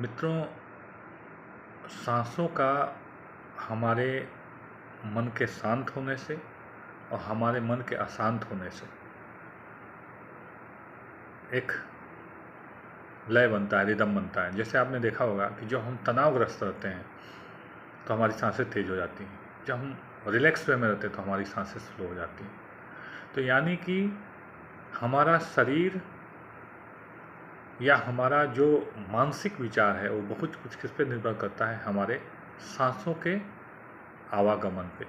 मित्रों, सांसों का हमारे मन के शांत होने से और हमारे मन के अशांत होने से एक लय बनता है, रिदम बनता है। जैसे आपने देखा होगा कि जब हम तनावग्रस्त रहते हैं तो हमारी सांसें तेज हो जाती हैं, जब हम रिलैक्स वे में रहते हैं तो हमारी सांसें स्लो हो जाती हैं। तो यानी कि हमारा शरीर या हमारा जो मानसिक विचार है वो बहुत कुछ किस पे निर्भर करता है, हमारे सांसों के आवागमन पे।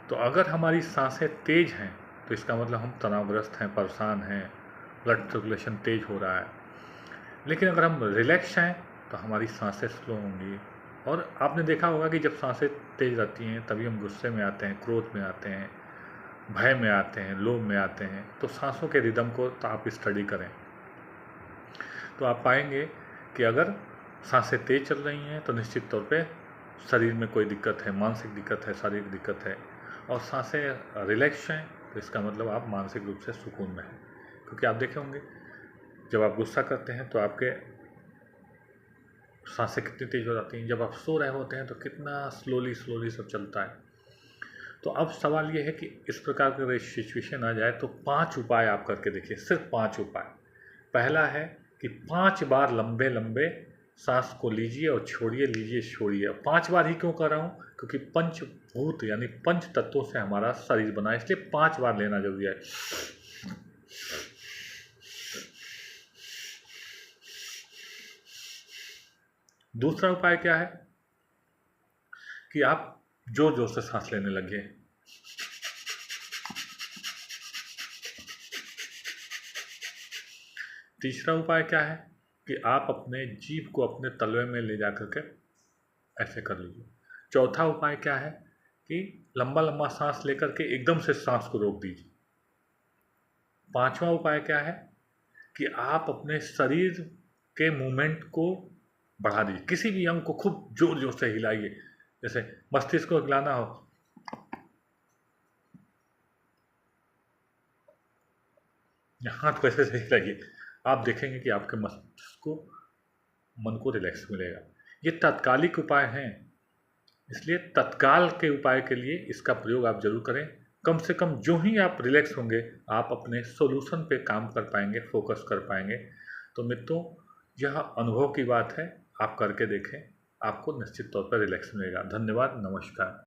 तो अगर हमारी सांसें तेज हैं तो इसका मतलब हम तनावग्रस्त हैं, परेशान हैं, ब्लड सर्कुलेशन तेज हो रहा है। लेकिन अगर हम रिलैक्स हैं तो हमारी सांसें स्लो होंगी। और आपने देखा होगा कि जब सांसें तेज रहती हैं तभी हम गुस्से में आते हैं, क्रोध में आते हैं, भय में आते हैं, लोभ में आते हैं। तो सांसों के रिदम को तो आप स्टडी करें तो आप पाएंगे कि अगर सांसें तेज चल रही हैं तो निश्चित तौर पे शरीर में कोई दिक्कत है, मानसिक दिक्कत है, शारीरिक दिक्कत है। और सांसें रिलैक्स हैं तो इसका मतलब आप मानसिक रूप से सुकून में हैं। क्योंकि आप देखे होंगे जब आप गुस्सा करते हैं तो आपके सांसें कितनी तेज हो जाती हैं, जब आप सो रहे होते हैं तो कितना स्लोली सब चलता है। तो अब सवाल ये है कि इस प्रकार का सिचुएशन आ जाए तो 5 उपाय आप करके देखिए, सिर्फ 5 उपाय। पहला है कि 5 बार लंबे लंबे सांस को लीजिए और छोड़िए, लीजिए छोड़िए। 5 बार ही क्यों कर रहा हूँ? क्योंकि पंचभूत यानी पंच तत्वों से हमारा शरीर बना है, इसलिए 5 बार लेना जरूरी है। दूसरा उपाय क्या है कि आप जोर जोर से सांस लेने लगे। तीसरा उपाय क्या है कि आप अपने जीभ को अपने तलवे में ले जा करके ऐसे कर लीजिए। चौथा उपाय क्या है कि लंबा लंबा सांस लेकर के एकदम से सांस को रोक दीजिए। पांचवा उपाय क्या है कि आप अपने शरीर के मूवमेंट को बढ़ा दीजिए, किसी भी अंग को खूब जोर जोर से हिलाइए। जैसे मस्तिष्क को हिलाना हो, हाथ को ऐसे से हिलाइए। आप देखेंगे कि आपके मस्तिष्क को, मन को रिलैक्स मिलेगा। ये तात्कालिक उपाय हैं, इसलिए तत्काल के उपाय के लिए इसका प्रयोग आप जरूर करें। कम से कम जो ही आप रिलैक्स होंगे आप अपने सॉल्यूशन पे काम कर पाएंगे, फोकस कर पाएंगे। तो मित्रों, यह अनुभव की बात है, आप करके देखें, आपको निश्चित तौर पर रिलैक्स मिलेगा। धन्यवाद, नमस्कार।